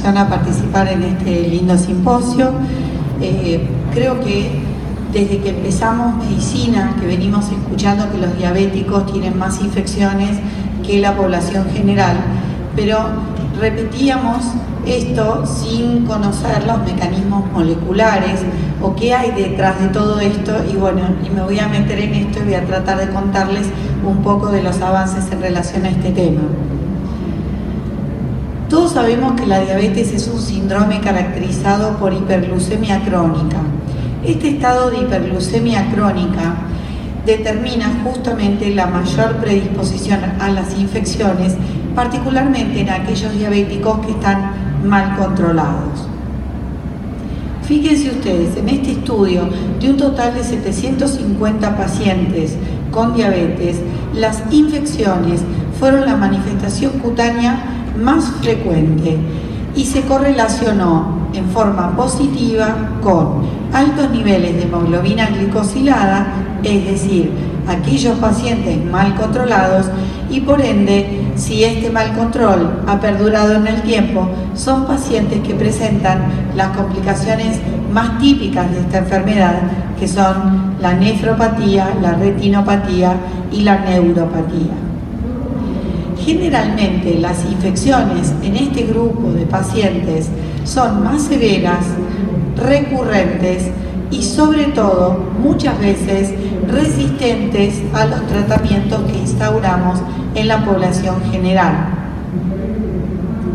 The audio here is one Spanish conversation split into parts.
invitación a participar en este lindo simposio. Creo que desde que empezamos medicina, que venimos escuchando que los diabéticos tienen más infecciones que la población general, pero repetíamos esto sin conocer los mecanismos moleculares o qué hay detrás de todo esto, y bueno, me voy a meter en esto y voy a tratar de contarles un poco de los avances en relación a este tema. Todos sabemos que la diabetes es un síndrome caracterizado por hiperglucemia crónica. Este estado de hiperglucemia crónica determina justamente la mayor predisposición a las infecciones, particularmente en aquellos diabéticos que están mal controlados. Fíjense ustedes, en este estudio, de un total de 750 pacientes con diabetes, las infecciones fueron la manifestación cutánea más frecuente y se correlacionó en forma positiva con altos niveles de hemoglobina glicosilada, es decir, aquellos pacientes mal controlados, y por ende, si este mal control ha perdurado en el tiempo, son pacientes que presentan las complicaciones más típicas de esta enfermedad, que son la nefropatía, la retinopatía y la neuropatía. Generalmente las infecciones en este grupo de pacientes son más severas, recurrentes y sobre todo muchas veces resistentes a los tratamientos que instauramos en la población general.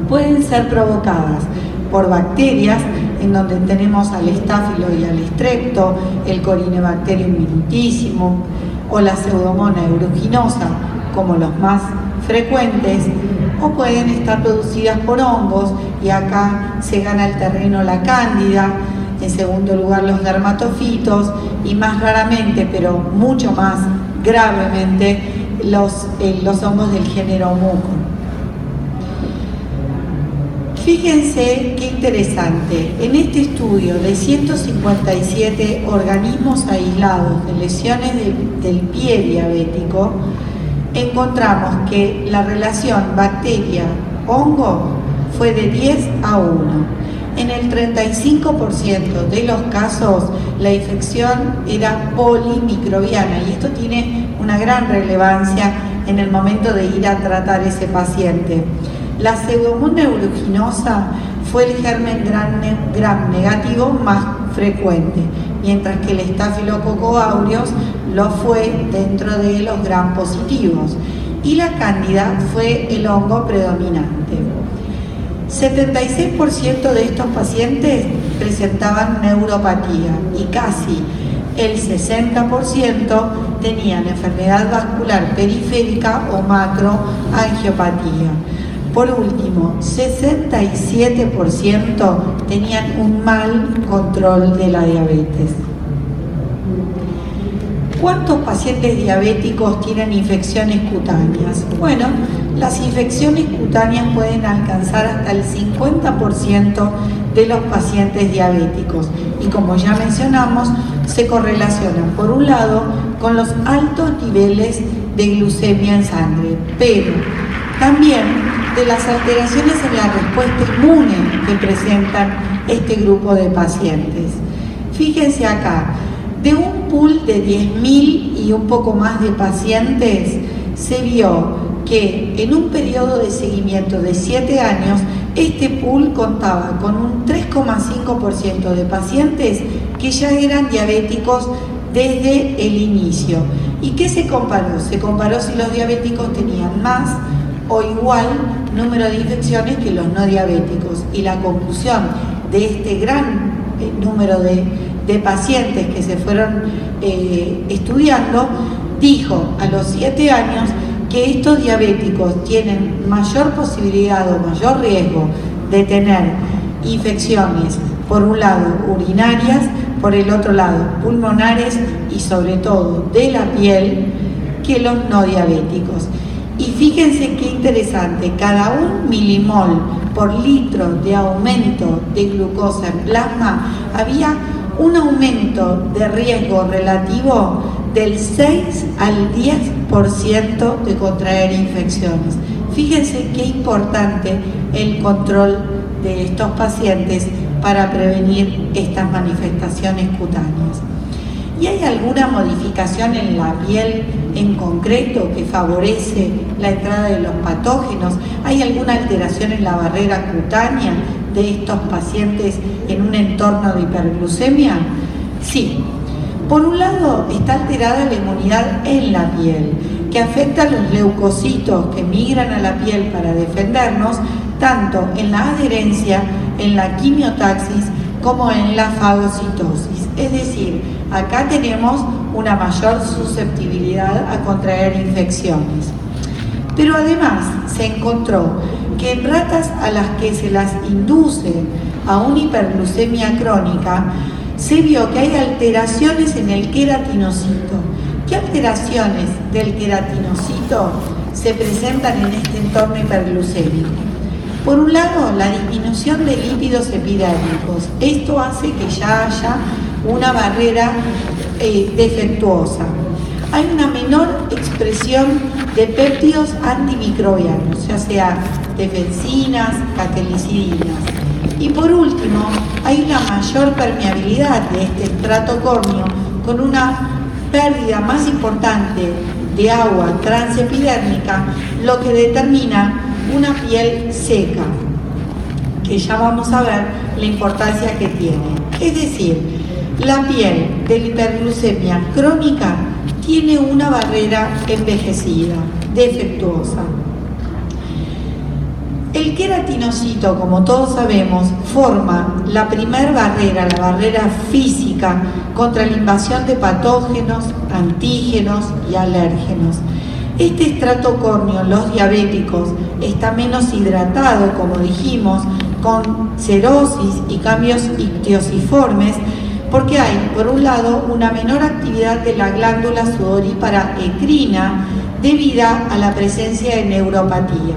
Pueden ser provocadas por bacterias, en donde tenemos al estáfilo y al estrepto, el Corynebacterium minutissimum o la Pseudomonas aeruginosa como los más frecuentes, o pueden estar producidas por hongos, y acá se gana el terreno la cándida, en segundo lugar los dermatofitos, y más raramente, pero mucho más gravemente, los hongos del género muco. Fíjense qué interesante, en este estudio de 157 organismos aislados de lesiones del pie diabético, encontramos que la relación bacteria-hongo fue de 10 a 1. En el 35% de los casos la infección era polimicrobiana, y esto tiene una gran relevancia en el momento de ir a tratar ese paciente. La Pseudomonas aeruginosa fue el germen gram negativo más frecuente, mientras que el Staphylococcus aureus lo fue dentro de los gram positivos, y la cándida fue el hongo predominante. 76% de estos pacientes presentaban neuropatía y casi el 60% tenían enfermedad vascular periférica o macroangiopatía. Por último, 67% tenían un mal control de la diabetes. ¿Cuántos pacientes diabéticos tienen infecciones cutáneas? Bueno, las infecciones cutáneas pueden alcanzar hasta el 50% de los pacientes diabéticos, y como ya mencionamos, se correlacionan por un lado con los altos niveles de glucemia en sangre, pero también de las alteraciones en la respuesta inmune que presentan este grupo de pacientes. Fíjense acá, de un pool de 10.000 y un poco más de pacientes, se vio que en un periodo de seguimiento de 7 años, este pool contaba con un 3,5% de pacientes que ya eran diabéticos desde el inicio. ¿Y qué se comparó? Se comparó si los diabéticos tenían más o igual número de infecciones que los no diabéticos, y la conclusión de este gran número de pacientes que se fueron estudiando dijo a los 7 años que estos diabéticos tienen mayor posibilidad o mayor riesgo de tener infecciones, por un lado urinarias, por el otro lado pulmonares y sobre todo de la piel, que los no diabéticos. Y fíjense qué interesante, cada 1 milimol por litro de aumento de glucosa en plasma había un aumento de riesgo relativo del 6 al 10% de contraer infecciones. Fíjense qué importante el control de estos pacientes para prevenir estas manifestaciones cutáneas. ¿Y hay alguna modificación en la piel en concreto que favorece la entrada de los patógenos? ¿Hay alguna alteración en la barrera cutánea de estos pacientes en un entorno de hiperglucemia? Sí. Por un lado, está alterada la inmunidad en la piel, que afecta a los leucocitos que migran a la piel para defendernos, tanto en la adherencia, en la quimiotaxis, como en la fagocitosis. Es decir, acá tenemos una mayor susceptibilidad a contraer infecciones. Pero además se encontró que en ratas a las que se las induce a una hiperglucemia crónica, se vio que hay alteraciones en el queratinocito. ¿Qué alteraciones del queratinocito se presentan en este entorno hiperglucémico? Por un lado, la disminución de lípidos epidérmicos. Esto hace que ya haya una barrera defectuosa. Hay una menor expresión de péptidos antimicrobianos, ya sea defensinas, catelicidinas. Y por último, hay una mayor permeabilidad de este estrato córneo con una pérdida más importante de agua transepidérmica, lo que determina una piel seca, que ya vamos a ver la importancia que tiene. Es decir, la piel de la hiperglucemia crónica tiene una barrera envejecida, defectuosa. El queratinocito, como todos sabemos, forma la primer barrera, la barrera física contra la invasión de patógenos, antígenos y alérgenos. Este estrato córneo, los diabéticos, está menos hidratado, como dijimos, con cerosis y cambios ictiosiformes, porque hay, por un lado, una menor actividad de la glándula sudorípara ecrina debida a la presencia de neuropatía.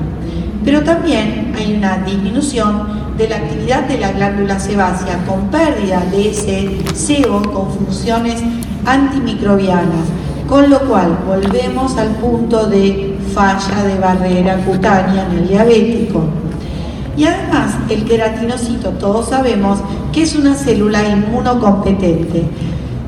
Pero también hay una disminución de la actividad de la glándula sebácea con pérdida de ese sebo con funciones antimicrobianas, con lo cual volvemos al punto de falla de barrera cutánea en el diabético. Y además el queratinocito, todos sabemos que es una célula inmunocompetente,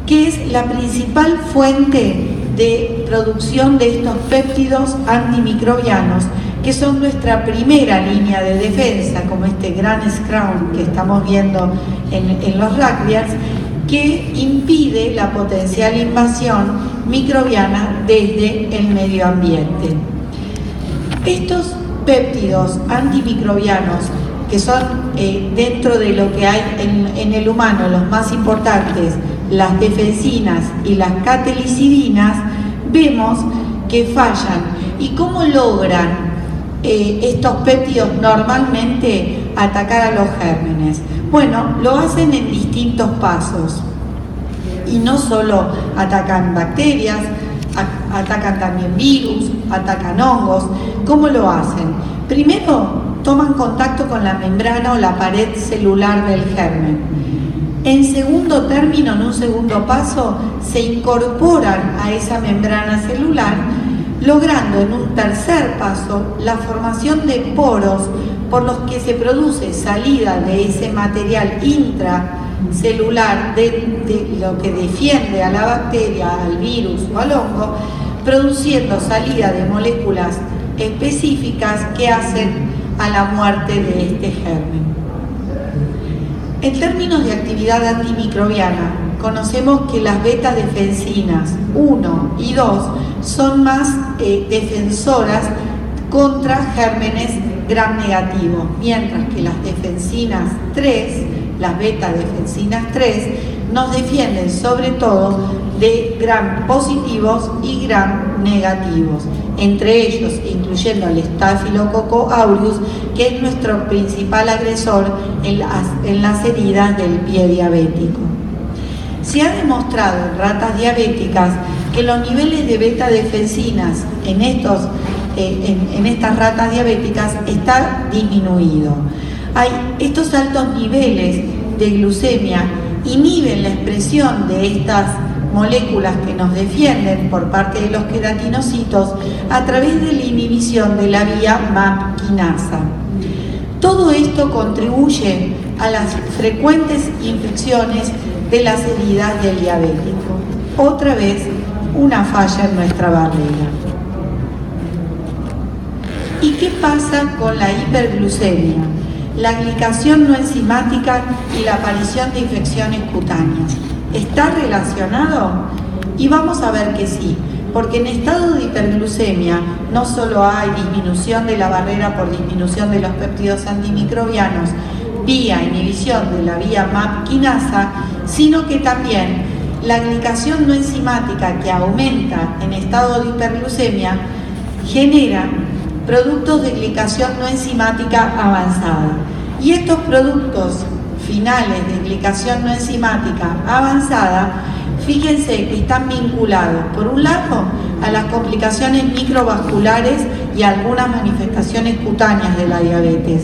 que es la principal fuente de producción de estos péptidos antimicrobianos, que son nuestra primera línea de defensa, como este gran scrum que estamos viendo en los rugbyers, que impide la potencial invasión microbiana desde el medio ambiente. Estos péptidos antimicrobianos, que son dentro de lo que hay en el humano los más importantes, las defensinas y las catelicidinas, vemos que fallan. ¿Y cómo logran estos péptidos normalmente atacar a los gérmenes? Bueno, lo hacen en distintos pasos. Y no solo atacan bacterias, atacan también virus, atacan hongos. ¿Cómo lo hacen? Primero, toman contacto con la membrana o la pared celular del germen. En segundo término, en un segundo paso, se incorporan a esa membrana celular, logrando en un tercer paso la formación de poros por los que se produce salida de ese material intracelular de lo que defiende a la bacteria, al virus o al hongo, produciendo salida de moléculas específicas que hacen a la muerte de este germen. En términos de actividad antimicrobiana, conocemos que las beta-defensinas 1 y 2 son más defensoras contra gérmenes gram negativos, mientras que las defensinas 3, las beta-defensinas 3, nos defienden sobre todo de gram positivos y gram negativos, entre ellos incluyendo al Staphylococcus aureus, que es nuestro principal agresor en las heridas del pie diabético. Se ha demostrado en ratas diabéticas que los niveles de beta-defensinas en estas ratas diabéticas está disminuido. Estos altos niveles de glucemia inhiben la expresión de estas moléculas que nos defienden por parte de los queratinocitos a través de la inhibición de la vía MAP quinasa. Todo esto contribuye a las frecuentes infecciones de las heridas del diabético. Otra vez, una falla en nuestra barrera. ¿Y qué pasa con la hiperglucemia, la glicación no enzimática y la aparición de infecciones cutáneas? ¿Está relacionado? Y vamos a ver que sí, porque en estado de hiperglucemia no solo hay disminución de la barrera por disminución de los péptidos antimicrobianos vía inhibición de la vía MAP quinasa, sino que también la glicación no enzimática que aumenta en estado de hiperglucemia genera productos de glicación no enzimática avanzada. Y estos productos finales de glicación no enzimática avanzada, fíjense que están vinculados, por un lado, a las complicaciones microvasculares y a algunas manifestaciones cutáneas de la diabetes.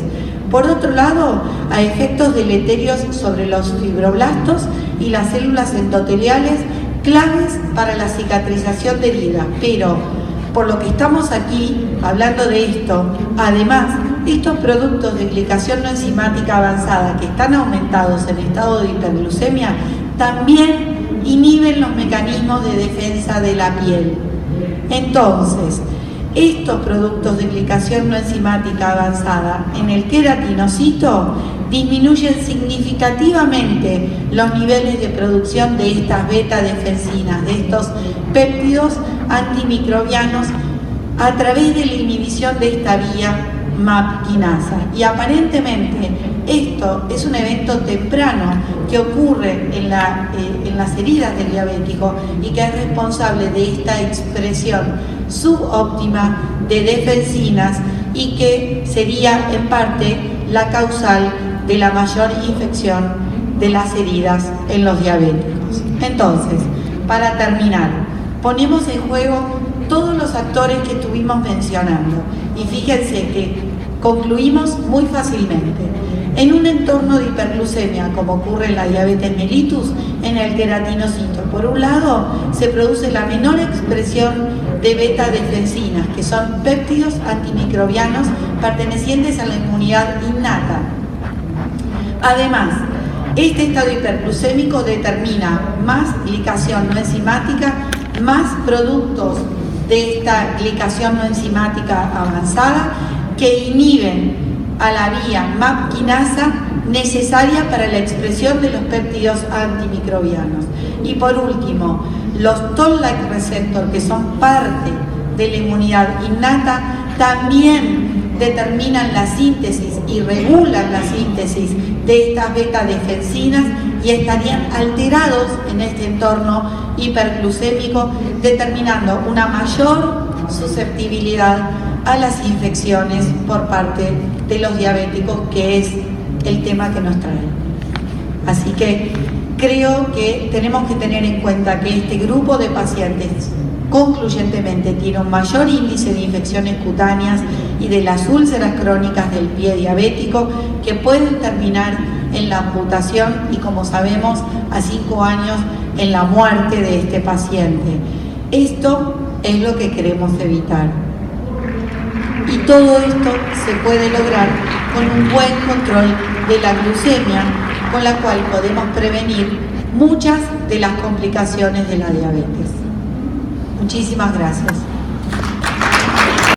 Por otro lado, a efectos deleterios sobre los fibroblastos y las células endoteliales, claves para la cicatrización de heridas. Pero, por lo que estamos aquí hablando de esto, además, estos productos de glicación no enzimática avanzada que están aumentados en estado de hiperglucemia, también inhiben los mecanismos de defensa de la piel. Entonces, estos productos de glicación no enzimática avanzada en el queratinocito disminuyen significativamente los niveles de producción de estas beta-defensinas, de estos péptidos antimicrobianos a través de la inhibición de esta vía MAP quinasa. Y aparentemente esto es un evento temprano que ocurre en las heridas del diabético y que es responsable de esta expresión subóptima de defensinas y que sería en parte la causal de la mayor infección de las heridas en los diabéticos. Entonces, para terminar, ponemos en juego todos los actores que estuvimos mencionando y fíjense que concluimos muy fácilmente. En un entorno de hiperglucemia, como ocurre en la diabetes mellitus, en el queratinocito, por un lado, se produce la menor expresión de beta-defensinas, que son péptidos antimicrobianos pertenecientes a la inmunidad innata. Además, este estado hiperglucémico determina más glicación no enzimática, más productos de esta glicación no enzimática avanzada que inhiben a la vía MAP quinasa necesaria para la expresión de los péptidos antimicrobianos. Y por último, los Toll-like receptor, que son parte de la inmunidad innata, también determinan la síntesis y regulan la síntesis de estas beta-defensinas y estarían alterados en este entorno hiperglucémico, determinando una mayor susceptibilidad a las infecciones por parte de los diabéticos, que es el tema que nos trae. Así que creo que tenemos que tener en cuenta que este grupo de pacientes concluyentemente tiene un mayor índice de infecciones cutáneas y de las úlceras crónicas del pie diabético que pueden terminar en la amputación y, como sabemos, a 5 años en la muerte de este paciente. Esto es lo que queremos evitar. Y todo esto se puede lograr con un buen control de la glucemia, con la cual podemos prevenir muchas de las complicaciones de la diabetes. Muchísimas gracias.